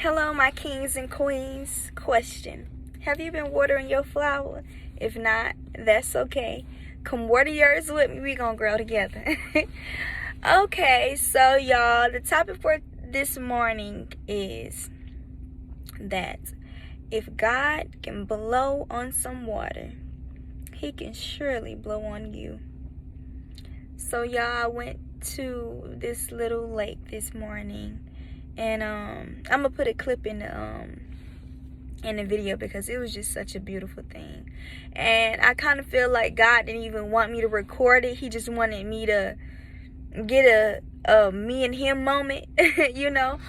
Hello, my kings and queens. Question: have you been watering your flower? If not, that's okay. Come water yours with me. We gonna grow together. Okay, so y'all, the topic for this morning is that if God can blow on some water, He can surely blow on you. So y'all, I went to this little lake this morning, and I'm gonna put a clip in the video because it was just such a beautiful thing. And I kind of feel like God didn't even want me to record it. He just wanted me to get a me and him moment, you know,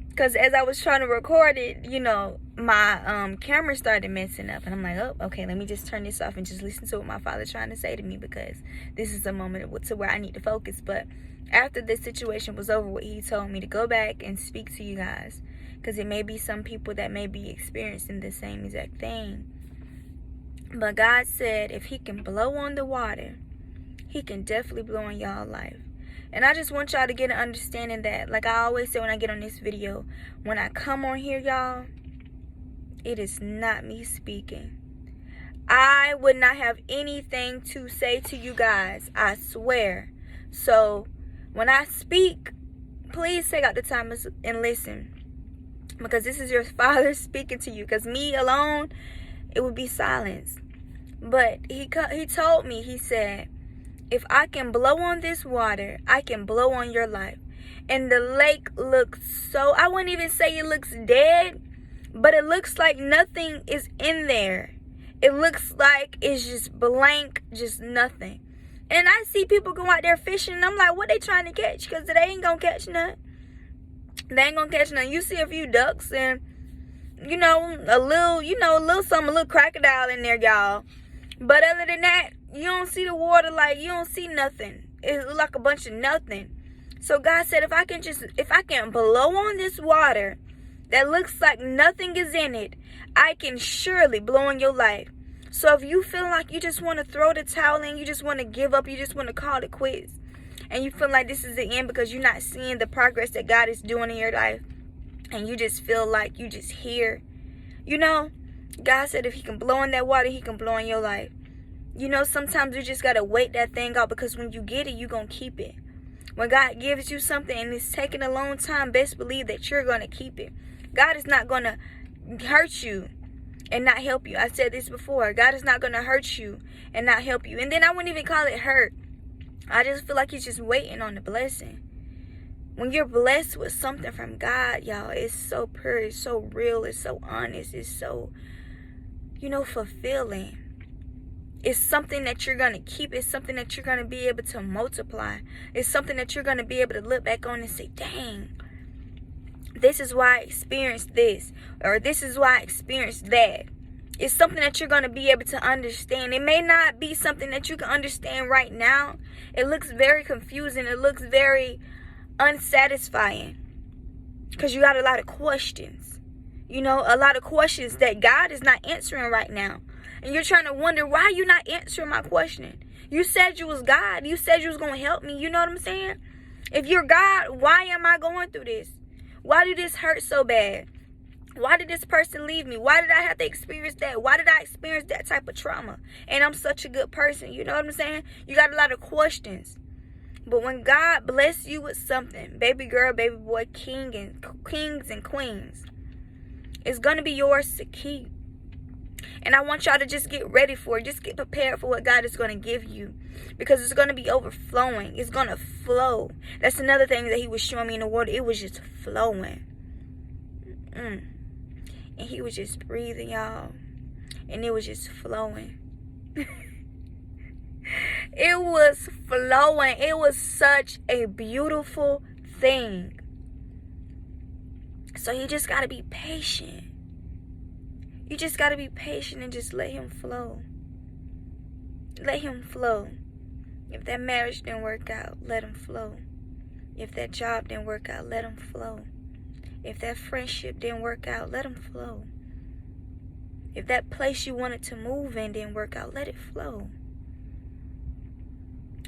because as I was trying to record it, you know, my camera started messing up, and I'm like, oh, okay, let me just turn this off and just listen to what my father's trying to say to me, because this is a moment to where I need to focus. But after this situation was over with, he told me to go back and speak to you guys, because it may be some people that may be experiencing the same exact thing. But God said if He can blow on the water, He can definitely blow on y'all life. And I just want y'all to get an understanding that, like I always say when I get on this video, when I come on here, y'all, it is not me speaking. I would not have anything to say to you guys, I swear. So when I speak, please take out the time and listen, because this is your Father speaking to you. Because me alone, it would be silence. But he told me, he said, if I can blow on this water, I can blow on your life. And the lake looks so, I wouldn't even say it looks dead, but it looks like nothing is in there. It looks like it's just blank, just nothing. And I see people go out there fishing, and I'm like, what they trying to catch? Because they ain't going to catch nothing. They ain't going to catch nothing. You see a few ducks and, you know, a little crocodile in there, y'all. But other than that, you don't see the water, like, you don't see nothing. It looks like a bunch of nothing. So God said, if I can blow on this water that looks like nothing is in it, I can surely blow on your life. So if you feel like you just want to throw the towel in, you just want to give up, you just want to call it quits, and you feel like this is the end because you're not seeing the progress that God is doing in your life, and you just feel like you just here, you know, God said if He can blow on that water, He can blow on your life. You know, sometimes you just got to wait that thing out, because when you get it, you're going to keep it. When God gives you something and it's taking a long time, best believe that you're going to keep it. God is not going to hurt you and not help you. I said this before. God is not going to hurt you and not help you. And then I wouldn't even call it hurt. I just feel like He's just waiting on the blessing. When you're blessed with something from God, y'all, it's so pure, it's so real, it's so honest, it's so, you know, fulfilling. It's something that you're going to keep. It's something that you're going to be able to multiply. It's something that you're going to be able to look back on and say, dang, this is why I experienced this, or this is why I experienced that. It's something that you're going to be able to understand. It may not be something that you can understand right now. It looks very confusing. It looks very unsatisfying, because you got a lot of questions. You know, a lot of questions that God is not answering right now. And you're trying to wonder, why you not answering my question? You said you was God. You said you was going to help me. You know what I'm saying? If you're God, why am I going through this? Why did this hurt so bad? Why did this person leave me? Why did I have to experience that? Why did I experience that type of trauma? And I'm such a good person. You know what I'm saying? You got a lot of questions. But when God bless you with something, baby girl, baby boy, kings and queens, it's going to be yours to keep. And I want y'all to just get ready for it. Just get prepared for what God is going to give you, because it's going to be overflowing. It's going to flow. That's another thing that He was showing me in the water. It was just flowing. And He was just breathing, y'all. And it was just flowing. It was flowing. It was such a beautiful thing. So you just got to be patient. You just got to be patient and just let Him flow. Let Him flow. If that marriage didn't work out, let Him flow. If that job didn't work out, let Him flow. If that friendship didn't work out, let Him flow. If that place you wanted to move in didn't work out, let it flow.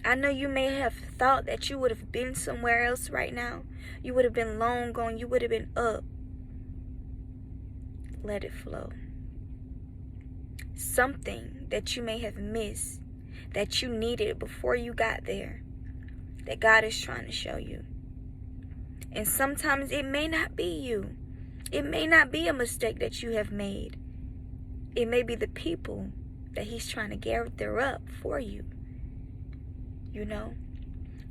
I know you may have thought that you would have been somewhere else right now. You would have been long gone. You would have been up. let it flow. Something that you may have missed, that you needed before you got there, that God is trying to show you. And sometimes it may not be you. It may not be a mistake that you have made. It may be the people that he's trying to gather up for you. You know,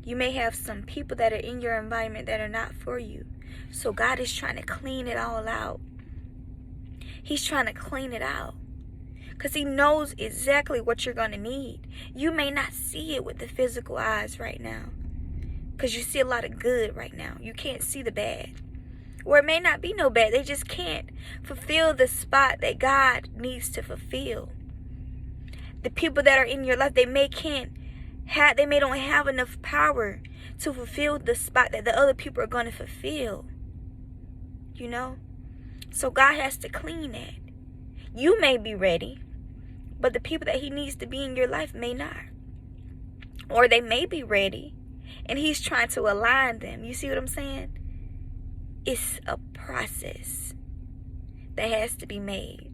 you may have some people that are in your environment that are not for you. So God is trying to clean it all out. He's trying to clean it out, because he knows exactly what you're going to need. You may not see it with the physical eyes right now, because you see a lot of good right now. You can't see the bad. Or it may not be no bad. They just can't fulfill the spot that God needs to fulfill. The people that are in your life, they may don't have enough power to fulfill the spot that the other people are going to fulfill. You know? So God has to clean that. You may be ready, but the people that he needs to be in your life may not. Or they may be ready, and he's trying to align them. You see what I'm saying? It's a process that has to be made.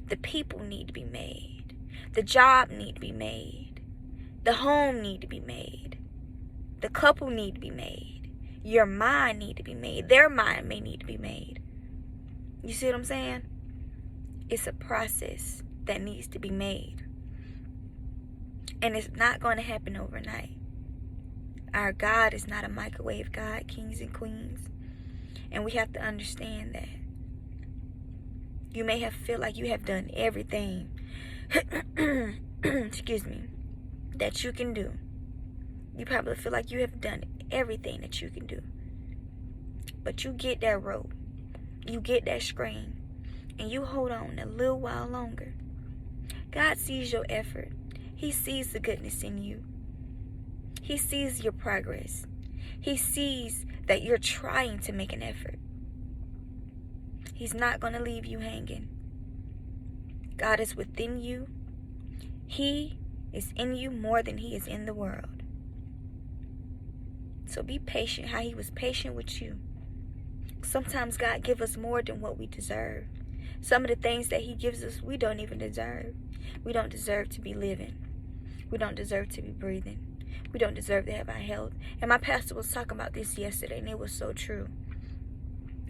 The people need to be made. The job need to be made. The home need to be made. The couple need to be made. Your mind need to be made. Their mind may need to be made. You see what I'm saying? It's a process that needs to be made. And it's not going to happen overnight. Our God is not a microwave God, kings and queens. And we have to understand that. You may have feel like you have done everything, excuse me, that you can do. You probably feel like you have done everything that you can do. But you get that rope, you get that screen, and you hold on a little while longer. God sees your effort. He sees the goodness in you. He sees your progress. He sees that you're trying to make an effort. He's not going to leave you hanging. God is within you. He is in you more than he is in the world. So be patient how he was patient with you. Sometimes God gives us more than what we deserve. Some of the things that he gives us, we don't even deserve. We don't deserve to be living. We don't deserve to be breathing. We don't deserve to have our health. And my pastor was talking about this yesterday, and it was so true.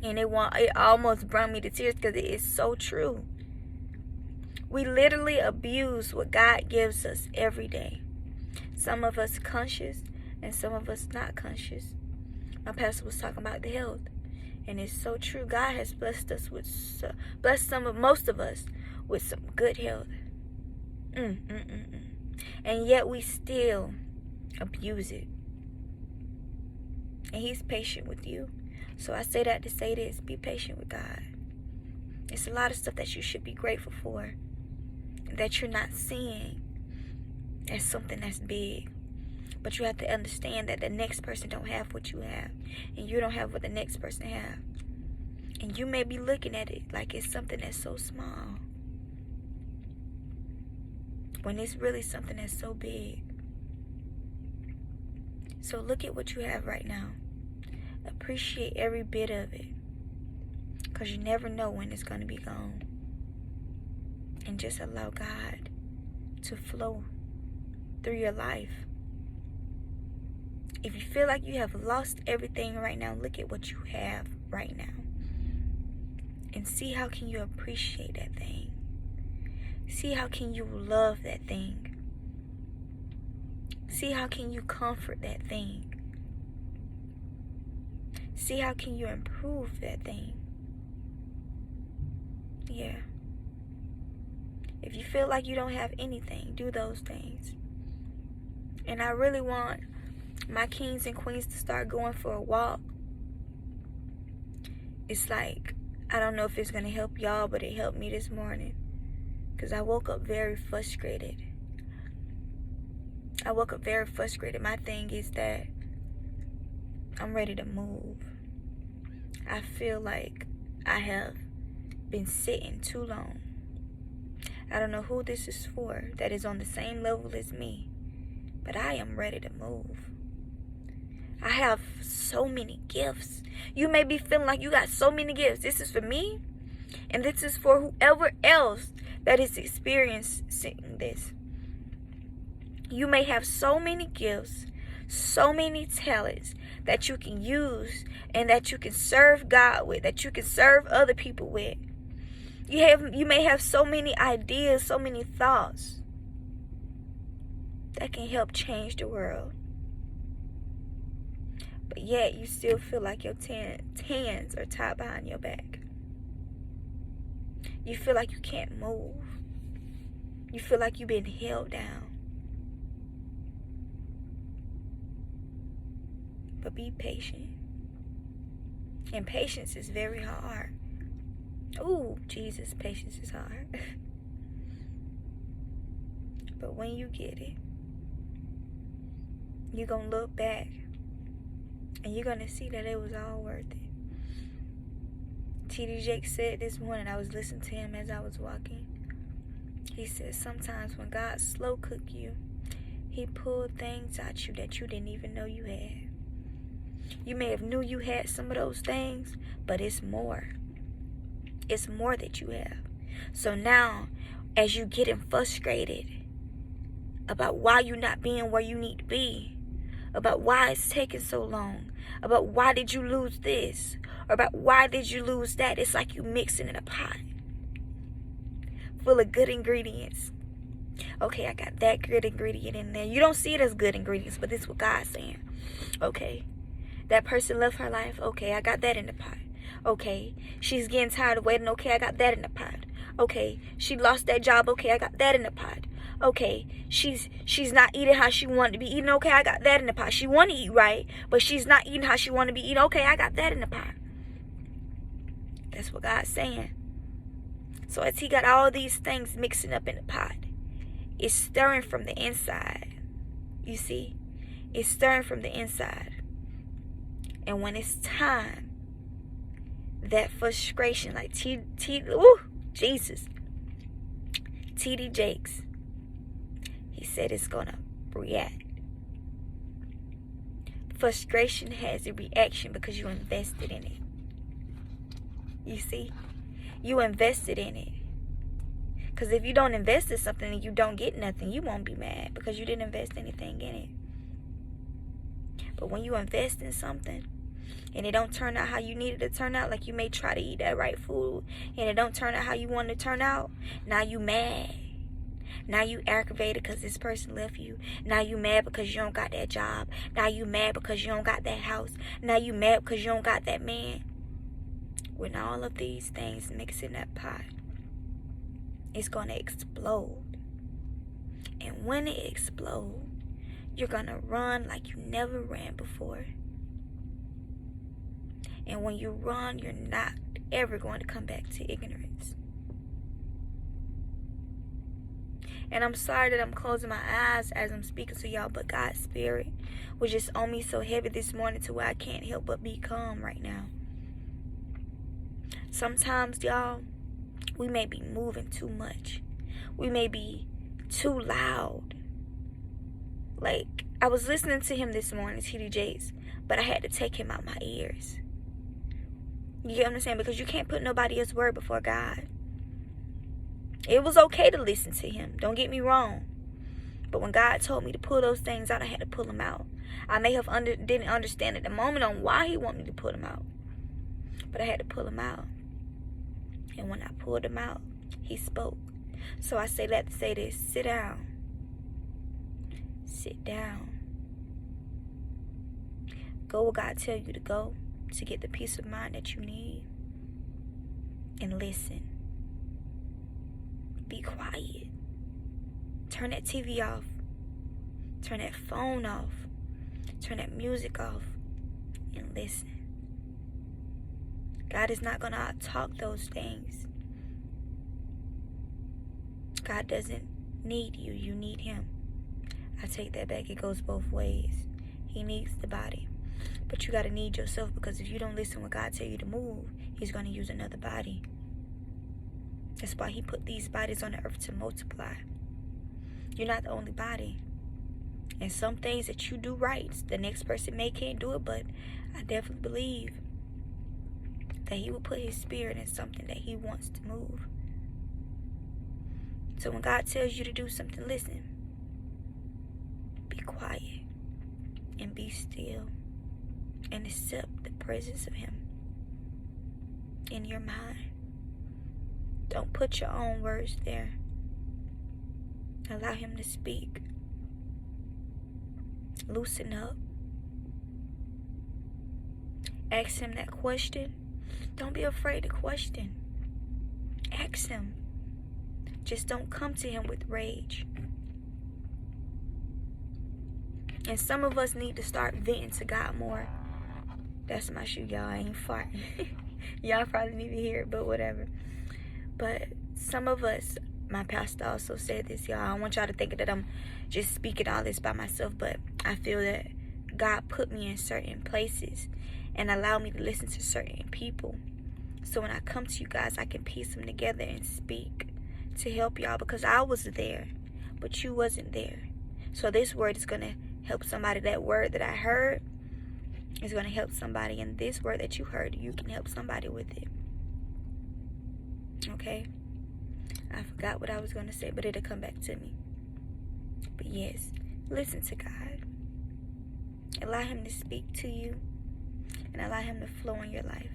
And it almost brought me to tears, because it is so true. We literally abuse what God gives us every day. Some of us conscious, and some of us not conscious. My pastor was talking about the health, and it's so true. God has blessed us with, most of us with some good health. And yet we still abuse it. And he's patient with you. So I say that to say this: be patient with God. It's a lot of stuff that you should be grateful for, that you're not seeing as something that's big. But you have to understand that the next person don't have what you have, and you don't have what the next person have. And you may be looking at it like it's something that's so small, when it's really something that's so big. So look at what you have right now. Appreciate every bit of it, because you never know when it's going to be gone. And just allow God to flow through your life. If you feel like you have lost everything right now, look at what you have right now. And see how can you appreciate that thing. See how can you love that thing. See how can you comfort that thing. See how can you improve that thing. Yeah. If you feel like you don't have anything, do those things. And I really want my kings and queens to start going for a walk. It's like, I don't know if it's going to help y'all, but it helped me this morning. Because I woke up very frustrated. My thing is that I'm ready to move. I feel like I have been sitting too long. I don't know who this is for that is on the same level as me, but I am ready to move. I have so many gifts. You may be feeling like you got so many gifts. This is for me. And this is for whoever else that is experiencing this. You may have so many gifts, so many talents that you can use and that you can serve God with, that you can serve other people with. You may have so many ideas, so many thoughts that can help change the world. But yet you still feel like your hands are tied behind your back. You feel like you can't move. You feel like you've been held down. But be patient. And patience is very hard. Ooh, Jesus, patience is hard. But when you get it, you're going to look back and you're going to see that it was all worth it. T.D. Jakes said this morning, I was listening to him as I was walking. He said, sometimes when God slow cook you, he pulled things out you that you didn't even know you had. You may have knew you had some of those things, but it's more. It's more that you have. So now, as you getting frustrated about why you're not being where you need to be, about why it's taking so long, about why did you lose this, or about why did you lose that, it's like you mixing in a pot full of good ingredients. Okay, I got that good ingredient in there. You don't see it as good ingredients, but this is what God's saying. Okay, that person left her life. Okay, I got that in the pot. Okay, she's getting tired of waiting. Okay, I got that in the pot. Okay, she lost that job. Okay, I got that in the pot. Okay, she's not eating how she wanted to be eating. Okay, I got that in the pot. She want to eat right, but she's not eating how she want to be eating. Okay, I got that in the pot. That's what God's saying. So as he got all these things mixing up in the pot, it's stirring from the inside. You see? It's stirring from the inside. And when it's time, that frustration, like Jesus. T.D. Jakes, he said it's going to react. Frustration has a reaction because you invested in it. You see? You invested in it. Because if you don't invest in something and you don't get nothing, you won't be mad because you didn't invest anything in it. But when you invest in something and it don't turn out how you need it to turn out, like you may try to eat that right food and it don't turn out how you want it to turn out, now you mad. Now you aggravated because this person left you. Now you mad because you don't got that job. Now you mad because you don't got that house. Now you mad because you don't got that man. When all of these things mix in that pot, it's going to explode. And when it explodes, you're going to run like you never ran before. And when you run, you're not ever going to come back to ignorance. And I'm sorry that I'm closing my eyes as I'm speaking to y'all, but God's Spirit was just on me so heavy this morning to where I can't help but be calm right now. Sometimes, y'all, we may be moving too much. We may be too loud. Like, I was listening to him this morning, T.D. Jakes, but I had to take him out my ears. You get what I'm saying? Because you can't put nobody else's word before God. It was okay to listen to him. Don't get me wrong. But when God told me to pull those things out, I had to pull them out. I may have didn't understand at the moment on why he wanted me to pull them out. But I had to pull them out. And when I pulled them out, he spoke. So I say that to say this. Sit down. Sit down. Go where God tell you to go to get the peace of mind that you need. And listen. Be quiet. Turn that TV off. Turn that phone off. Turn that music off. And listen. God is not going to talk those things. God doesn't need you. You need him. I take that back. It goes both ways. He needs the body. But you got to need yourself, because if you don't listen when God tell you to move, he's going to use another body. That's why he put these bodies on the earth to multiply. You're not the only body. And some things that you do right, the next person can't do it, but I definitely believe that he will put his spirit in something that he wants to move. So when God tells you to do something, listen. Be quiet and be still and accept the presence of him in your mind. Don't put your own words there. Allow him to speak. Loosen up. Ask him that question. Don't be afraid to question. Ask him. Just don't come to him with rage. And some of us need to start venting to God more. That's my shoe, y'all. I ain't farting. Y'all probably need to hear it, but whatever. But some of us, my pastor also said this, y'all. I don't want y'all to think that I'm just speaking all this by myself, but I feel that God put me in certain places and allow me to listen to certain people. So when I come to you guys, I can piece them together and speak to help y'all, because I was there, but you wasn't there. So this word is going to help somebody. That word that I heard is going to help somebody, and this word that you heard, you can help somebody with it. Okay? I forgot what I was going to say, but it'll come back to me. But yes, listen to God. Allow him to speak to you and allow him to flow in your life.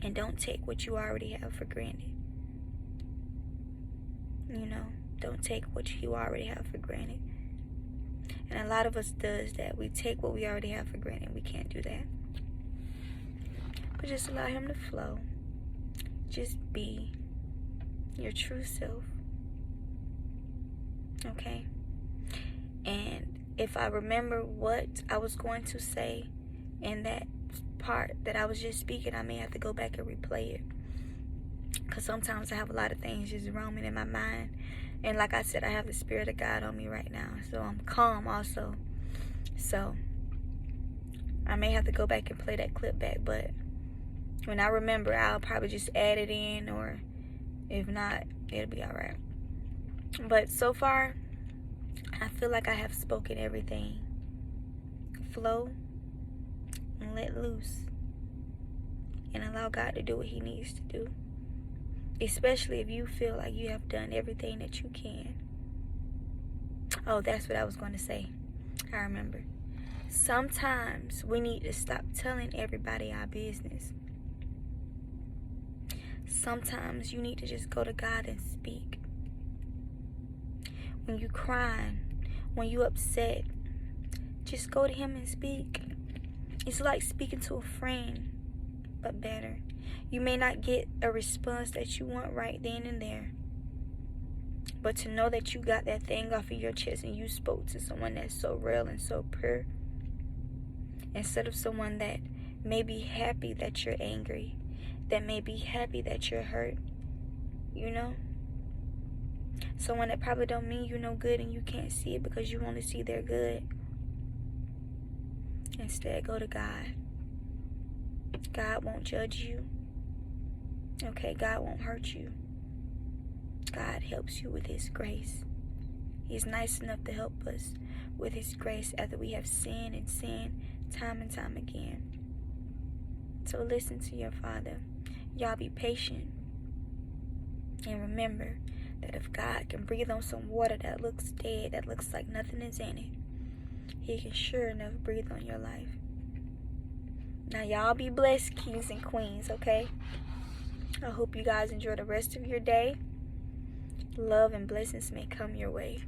And don't take what you already have for granted. You know, don't take what you already have for granted. And a lot of us does that. We take what we already have for granted. We can't do that. But just allow him to flow. Just be your true self. Okay? And if I remember what I was going to say in that part that I was just speaking, I may have to go back and replay it. Because sometimes I have a lot of things just roaming in my mind. And like I said, I have the Spirit of God on me right now. So I'm calm also. So I may have to go back and play that clip back. But when I remember, I'll probably just add it in. Or if not, it'll be alright. But so far, I feel like I have spoken everything. Flow and let loose. And allow God to do what he needs to do. Especially if you feel like you have done everything that you can. Oh, that's what I was going to say. I remember. Sometimes we need to stop telling everybody our business. Sometimes you need to just go to God and speak. When you crying, when you upset, just go to him and speak. It's like speaking to a friend, but better. You may not get a response that you want right then and there. But to know that you got that thing off of your chest and you spoke to someone that's so real and so pure. Instead of someone that may be happy that you're angry. That may be happy that you're hurt. You know? Someone that probably don't mean you no good and you can't see it because you want to see their good. Instead, go to God. God won't judge you. Okay, God won't hurt you. God helps you with his grace. He's nice enough to help us with his grace after we have sinned and sinned time and time again. So listen to your Father. Y'all be patient. And remember that if God can breathe on some water that looks dead, that looks like nothing is in it, he can sure enough breathe on your life. Now y'all be blessed, kings and queens, okay? I hope you guys enjoy the rest of your day. Love and blessings may come your way.